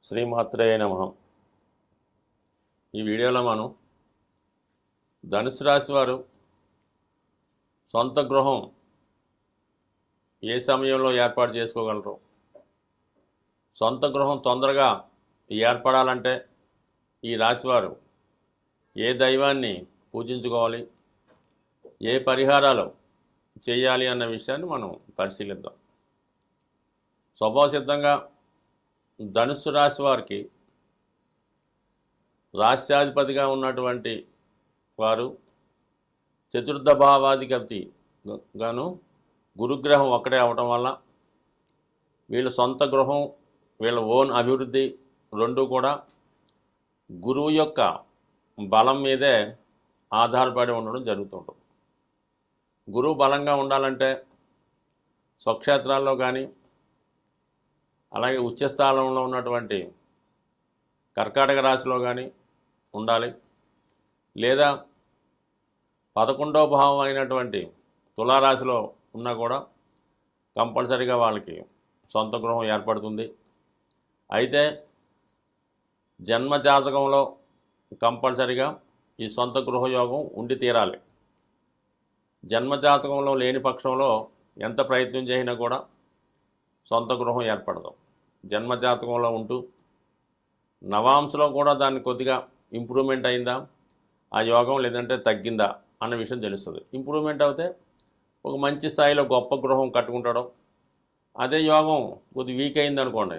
శ్రీమాత్రే నమః. ఈ వీడియోలో మనం ధనుసు రాశి వారు సొంత గృహం ఏ సమయంలో ఏర్పాటు చేసుకోగలరు, సొంత గృహం తొందరగా ఏర్పడాలంటే ఈ రాశివారు ఏ దైవాన్ని పూజించుకోవాలి, ఏ పరిహారాలు చేయాలి అన్న విషయాన్ని మనం పరిశీలిద్దాం. స్వభావసిద్ధంగా ధనుస్సు రాశి వారికి రాష్ట్రాధిపతిగా ఉన్నటువంటి వారు చతుర్థ భావాధిపతి గాను గురుగ్రహం ఒక్కటే అవటం వల్ల వీళ్ళ సొంత గృహం, వీళ్ళ ఓన్ అభివృద్ధి రెండు కూడా గురువు యొక్క బలం మీదే ఆధారపడి ఉండడం జరుగుతుంటుంది. గురువు బలంగా ఉండాలంటే స్వక్షేత్రాల్లో కానీ, అలాగే ఉచ్చస్థానంలో ఉన్నటువంటి కర్కాటక రాశిలో కానీ ఉండాలి, లేదా 11వ భావం అయినటువంటి తులారాశిలో ఉన్నా కూడా కంపల్సరీగా వాళ్ళకి సొంత గృహం ఏర్పడుతుంది. అయితే జన్మ జాతకంలో కంపల్సరీగా ఈ సొంత గృహయోగం ఉండి తీరాలి. జన్మ జాతకంలో లేని పక్షంలో ఎంత ప్రయత్నం చేసినా కూడా సొంత గృహం ఏర్పడదు. జన్మ జాతకంలో ఉంటూ నవాంశలో కూడా దాన్ని కొద్దిగా ఇంప్రూవ్మెంట్ అయిందా ఆ యోగం, లేదంటే తగ్గిందా అన్న విషయం తెలుస్తుంది. ఇంప్రూవ్మెంట్ అవుతే ఒక మంచి స్థాయిలో గొప్ప గృహం కట్టుకుంటాడు. అదే యోగం కొద్ది వీక్ అయింది అనుకోండి,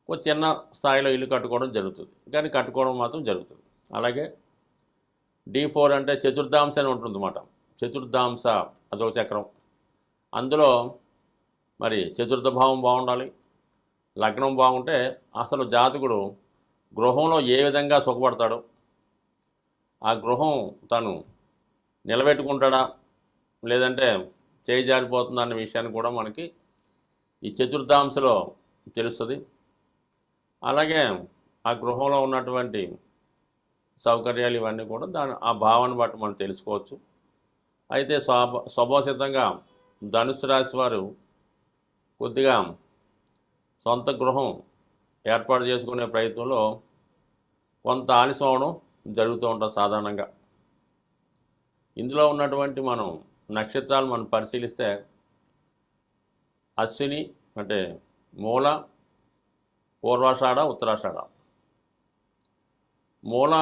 ఒక చిన్న స్థాయిలో ఇల్లు కట్టుకోవడం జరుగుతుంది, కానీ కట్టుకోవడం మాత్రం జరుగుతుంది. అలాగే D4 అంటే చతుర్థాంశ అని ఉంటుంది అన్నమాట. చతుర్థాంశ అదొక చక్రం. అందులో మరి చతుర్థ భావం బాగుండాలి, లగ్నం బాగుంటే అసలు జాతకుడు గృహంలో ఏ విధంగా సుఖపడతాడో, ఆ గృహం తను నిలబెట్టుకుంటాడా లేదంటే చేయి జారిపోతుందా అన్న విషయాన్ని కూడా మనకి ఈ చతుర్థాంశలో తెలుస్తుంది. అలాగే ఆ గృహంలో ఉన్నటువంటి సౌకర్యాలు ఇవన్నీ కూడా ఆ భావాన్ని బట్టి మనం తెలుసుకోవచ్చు. అయితే స్వభావసిద్ధంగా ధనుసు రాశి వారు కొద్దిగా సొంత గృహం ఏర్పాటు చేసుకునే ప్రయత్నంలో కొంత ఆలస్యం అవడం జరుగుతూ ఉంటుంది సాధారణంగా. ఇందులో ఉన్నటువంటి మనం నక్షత్రాలు మనం పరిశీలిస్తే అశ్విని అంటే మూల, పూర్వాషాఢ, ఉత్తరాషాఢ. మూల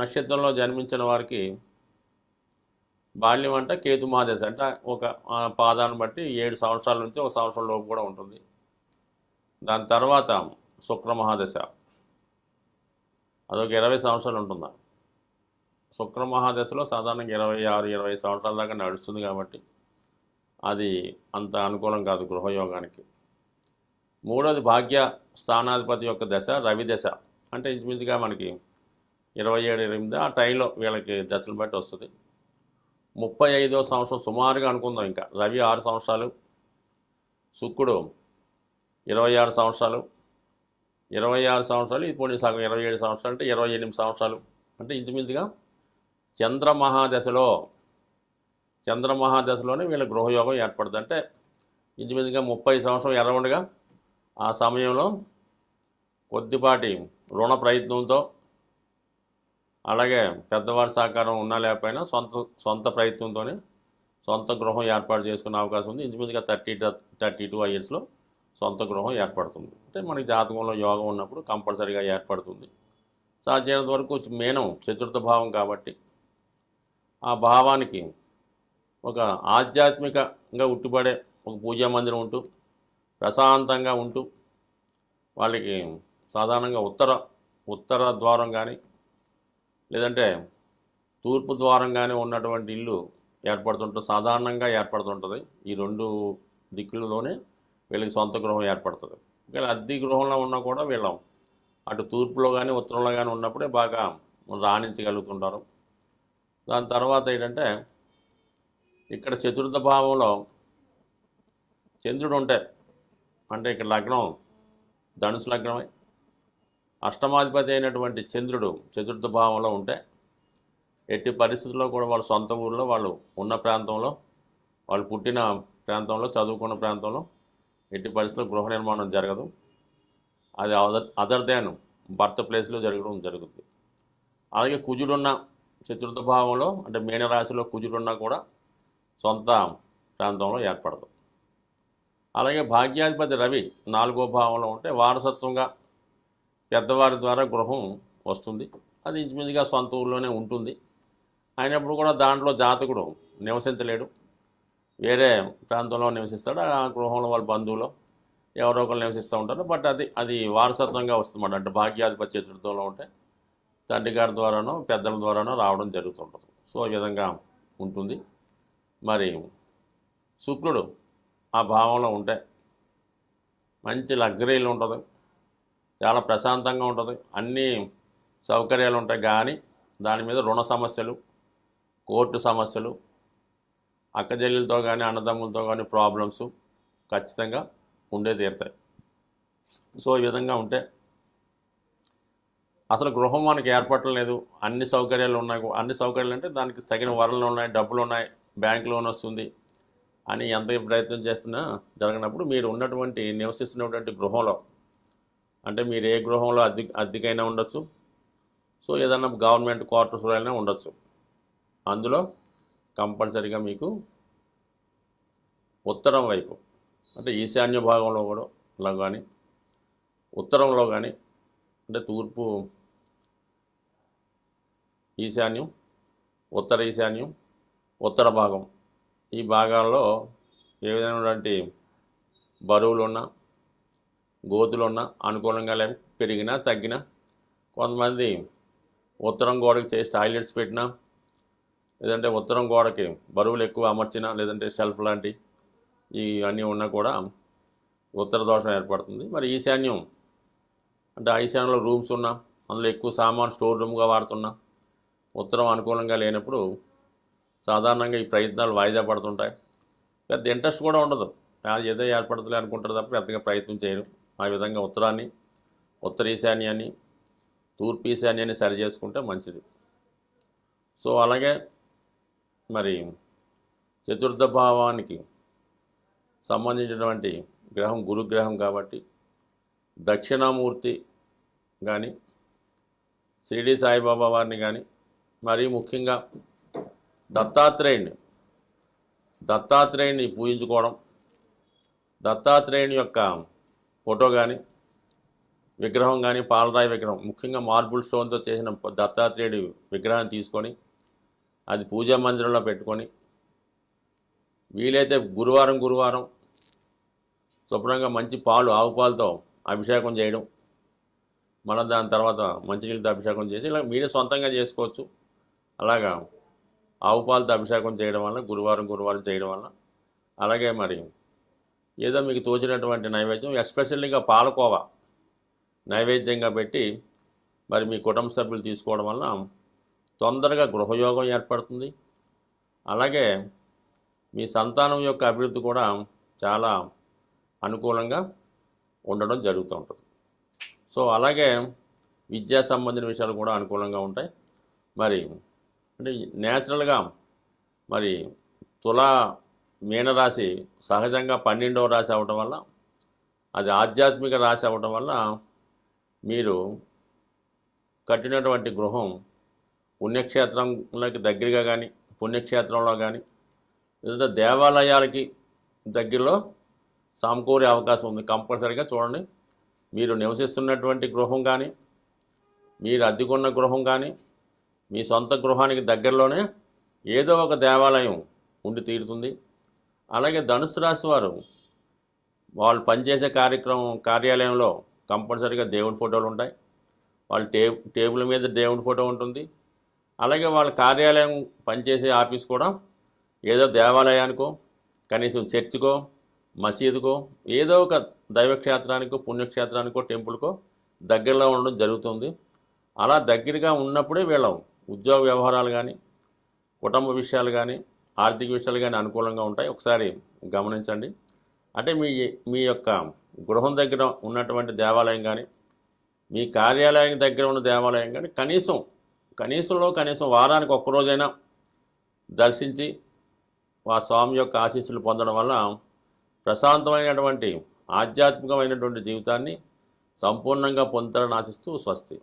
నక్షత్రంలో జన్మించిన వారికి బాల్యం అంటే కేతు మహాదశ, అంటే ఒక పాదాన్ని బట్టి 7 సంవత్సరాల నుంచి 1 సంవత్సరం లోపు కూడా ఉంటుంది. దాని తర్వాత శుక్ర మహాదశ, అదొక 20 సంవత్సరాలు ఉంటుందా. శుక్ర మహాదశలో సాధారణంగా 26-20 సంవత్సరాల దాకా నడుస్తుంది కాబట్టి అది అంత అనుకూలం కాదు గృహయోగానికి. మూడోది భాగ్య స్థానాధిపతి యొక్క దశ రవి దశ, అంటే ఇంచుమించుగా మనకి 27-28 ఆ టైంలో వీళ్ళకి దశలు బట్టి వస్తుంది. 35వ సంవత్సరం సుమారుగా అనుకుందాం. ఇంకా రవి 6 సంవత్సరాలు, శుక్రుడు 26 సంవత్సరాలు, 26 సంవత్సరాలు, ఇప్పుడు సగం 27 సంవత్సరాలు అంటే 28 సంవత్సరాలు. అంటే ఇంచుమించుగా చంద్రమహాదశలోనే వీళ్ళ గృహయోగం ఏర్పడుతుంది. అంటే ఇంచుమించుగా 30 సంవత్సరం ఎర్రవుండగా ఆ సమయంలో కొద్దిపాటి రుణ ప్రయత్నంతో, అలాగే పెద్దవారి సహకారం ఉన్నా లేకపోయినా సొంత ప్రయత్నంతోనే సొంత గృహం ఏర్పాటు చేసుకునే అవకాశం ఉంది. ఇంచుమించుగా 32 ఇయర్స్లో సొంత గృహం ఏర్పడుతుంది. అంటే మనకి జాతకంలో యోగం ఉన్నప్పుడు కంపల్సరీగా ఏర్పడుతుంది. సాధ్యమైనంత వరకు మీనం చతుర్థ భావం కాబట్టి ఆ భావానికి ఒక ఆధ్యాత్మికంగా ఉట్టిపడే ఒక పూజా మందిరం ఉంటూ ప్రశాంతంగా ఉంటూ వాళ్ళకి సాధారణంగా ఉత్తర ద్వారం కానీ లేదంటే తూర్పు ద్వారం కానీ ఉన్నటువంటి ఇల్లు సాధారణంగా ఏర్పడుతుంటుంది. ఈ 2 దిక్కులలోనే వీళ్ళకి సొంత గృహం ఏర్పడుతుంది. వీళ్ళ అద్దె గృహంలో ఉన్నా కూడా వీళ్ళం అటు తూర్పులో కానీ ఉత్తరంలో కానీ ఉన్నప్పుడే బాగా రాణించగలుగుతుంటారు. దాని తర్వాత ఏంటంటే ఇక్కడ చతుర్థ భావంలో చంద్రుడు ఉంటే, అంటే ఇక్కడ లగ్నం ధనుసు లగ్నమై అష్టమాధిపతి అయినటువంటి చంద్రుడు చతుర్థ భావంలో ఉంటే ఎట్టి పరిస్థితుల్లో కూడా వాళ్ళ సొంత ఊళ్ళో, వాళ్ళు ఉన్న ప్రాంతంలో, వాళ్ళు పుట్టిన ప్రాంతంలో, చదువుకున్న ప్రాంతంలో ఎట్టి పరిస్థితుల్లో గృహ నిర్మాణం జరగదు. అది అదర్ దాన్ బర్త్ ప్లేస్లో జరగడం జరుగుతుంది. అలాగే కుజుడున్న చతుర్థ భావంలో అంటే మీనరాశిలో కుజుడున్నా కూడా సొంత ప్రాంతంలో ఏర్పడదు. అలాగే భాగ్యాధిపతి రవి 4వ భావంలో ఉంటే వారసత్వంగా పెద్దవారి ద్వారా గృహం వస్తుంది. అది ఇంచుమించుగా సొంత ఊళ్ళోనే ఉంటుంది. అయినప్పుడు కూడా దాంట్లో జాతకుడు నివసించలేడు, వేరే ప్రాంతంలో నివసిస్తాడు. ఆ గృహంలో వాళ్ళ బంధువులు ఎవరో ఒకరు నివసిస్తూ ఉంటారు. బట్ అది వారసత్వంగా వస్తుందన్నమాట. అంటే భాగ్యాధిపతి చతుర్థంలో ఉంటే తండ్రి గారి ద్వారానో పెద్దల ద్వారానో రావడం జరుగుతుంటుంది. సో ఈ విధంగా ఉంటుంది. మరి శుక్రుడు ఆ భావంలో ఉంటే మంచి లగ్జరీలు ఉంటుంది, చాలా ప్రశాంతంగా ఉంటుంది, అన్ని సౌకర్యాలు ఉంటాయి. కానీ దాని మీద రుణ సమస్యలు, కోర్టు సమస్యలు, అక్కజెల్లెలతో కానీ అన్నదమ్ములతో కానీ ప్రాబ్లమ్స్ ఖచ్చితంగా ఉండే తీరుతాయి. సో ఈ విధంగా ఉంటే అసలు గృహం మనకి ఏర్పడలేదు, అన్ని సౌకర్యాలు ఉన్నాయి. అన్ని సౌకర్యాలు అంటే దానికి తగిన వరలు ఉన్నాయి, డబ్బులు ఉన్నాయి, బ్యాంక్ లోన్ వస్తుంది అని ఎంత ప్రయత్నం చేస్తున్నా జరగనప్పుడు మీరు ఉన్నటువంటి నివసిస్తున్నటువంటి గృహంలో అంటే మీరు ఏ గృహంలో అద్దెకైనా ఉండొచ్చు, సో ఏదన్నా గవర్నమెంట్ క్వార్టర్స్లో అయినా ఉండొచ్చు. అందులో కంపల్సరీగా మీకు ఉత్తరం వైపు అంటే ఈశాన్య భాగంలో కూడా కానీ ఉత్తరంలో కానీ అంటే తూర్పు ఈశాన్యం, ఉత్తర ఈశాన్యం, ఉత్తర భాగం ఈ భాగాల్లో ఏ విధమైనటువంటి బరువులున్నా గోతులున్నా అనుకూలంగా పెరిగినా తగ్గినా కొంతమంది ఉత్తరం గోడకి చేసి టాయిలెట్స్ పెట్టినా లేదంటే ఉత్తరం గోడకి బరువులు ఎక్కువ అమర్చినా లేదంటే షెల్ఫ్ లాంటి ఇవన్నీ ఉన్నా కూడా ఉత్తర దోషం ఏర్పడుతుంది. మరి ఈశాన్యం అంటే ఈశాన్యంలో రూమ్స్ ఉన్నా అందులో ఎక్కువ సామాన్ స్టోర్ రూమ్గా వాడుతున్నా ఉత్తరం అనుకూలంగా లేనప్పుడు సాధారణంగా ఈ ప్రయత్నాలు వాయిదా పడుతుంటాయి. పెద్ద ఇంట్రెస్ట్ కూడా ఉండదు, ఏదో ఏర్పడుతుంది అనుకుంటారు తప్ప పెద్దగా ప్రయత్నం చేయరు. ఆ విధంగా ఉత్తరాన్ని, ఉత్తర ఈశాన్యాన్ని, తూర్పు ఈశాన్యాన్ని సరి చేసుకుంటే మంచిది. సో అలాగే మరి చతుర్థ భావానికి సంబంధించినటువంటి గ్రహం గురుగ్రహం కాబట్టి దక్షిణామూర్తి కానీ షిరిడి సాయిబాబా వారిని కానీ మరీ ముఖ్యంగా దత్తాత్రేయుని పూజించుకోవడం, దత్తాత్రేయుని యొక్క ఫోటో కానీ విగ్రహం కానీ పాలరాయి విగ్రహం ముఖ్యంగా మార్బుల్ స్టోన్తో చేసిన దత్తాత్రేయుడి విగ్రహాన్ని తీసుకొని అది పూజా మందిరంలో పెట్టుకొని వీలైతే గురువారం శుభ్రంగా మంచి పాలు ఆవు పాలతో అభిషేకం చేయడం, మళ్ళీ దాని తర్వాత మంచినీళ్ళతో అభిషేకం చేసి ఇలా మీరే సొంతంగా చేసుకోవచ్చు. అలాగా ఆవు పాలతో అభిషేకం చేయడం వల్ల గురువారం చేయడం వల్ల అలాగే మరి ఏదో మీకు తోచినటువంటి నైవేద్యం ఎస్పెషల్లీగా పాలకోవా నైవేద్యంగా పెట్టి మరి మీ కుటుంబ సభ్యులు తీసుకోవడం వల్ల తొందరగా గృహయోగం ఏర్పడుతుంది. అలాగే మీ సంతానం యొక్క అభివృద్ధి కూడా చాలా అనుకూలంగా ఉండడం జరుగుతూ ఉంటుంది. సో అలాగే విద్యా సంబంధించిన విషయాలు కూడా అనుకూలంగా ఉంటాయి. మరి అంటే న్యాచురల్గా మరి మీనరాశి సహజంగా 12వ రాశి అవ్వటం వల్ల అది ఆధ్యాత్మిక రాశి అవ్వటం వల్ల మీరు కట్టినటువంటి గృహం పుణ్యక్షేత్రంలోకి దగ్గరగా కానీ పుణ్యక్షేత్రంలో కానీ లేదా దేవాలయాలకి దగ్గరలో సమకూరే అవకాశం ఉంది. కంపల్సరీగా చూడండి, మీరు నివసిస్తున్నటువంటి గృహం కానీ మీరు అద్దెకున్న గృహం కానీ మీ సొంత గృహానికి దగ్గరలోనే ఏదో ఒక దేవాలయం ఉండి తీరుతుంది. అలాగే ధనుసు రాశి వారు వాళ్ళు పనిచేసే కార్యాలయంలో కంపల్సరీగా దేవుడి ఫోటోలు ఉంటాయి. వాళ్ళ టేబుల్ మీద దేవుడి ఫోటో ఉంటుంది. అలాగే వాళ్ళ కార్యాలయం పనిచేసే ఆఫీస్ కూడా ఏదో దేవాలయానికో కనీసం చర్చికో మసీదుకో ఏదో ఒక దైవక్షేత్రానికో పుణ్యక్షేత్రానికో టెంపుల్కో దగ్గరలో ఉండడం జరుగుతుంది. అలా దగ్గరగా ఉన్నప్పుడే వీళ్ళ ఉద్యోగ వ్యవహారాలు కానీ కుటుంబ విషయాలు కానీ ఆర్థిక విషయాలు కానీ అనుకూలంగా ఉంటాయి. ఒకసారి గమనించండి. అంటే మీ యొక్క గృహం దగ్గర ఉన్నటువంటి దేవాలయం కానీ మీ కార్యాలయం దగ్గర ఉన్న దేవాలయం కానీ కనీసం వారానికి ఒక్కరోజైనా దర్శించి ఆ స్వామి యొక్క ఆశీస్సులు పొందడం వల్ల ప్రశాంతమైనటువంటి ఆధ్యాత్మికమైనటువంటి జీవితాన్ని సంపూర్ణంగా పొందుతారని ఆశిస్తూ స్వస్తి.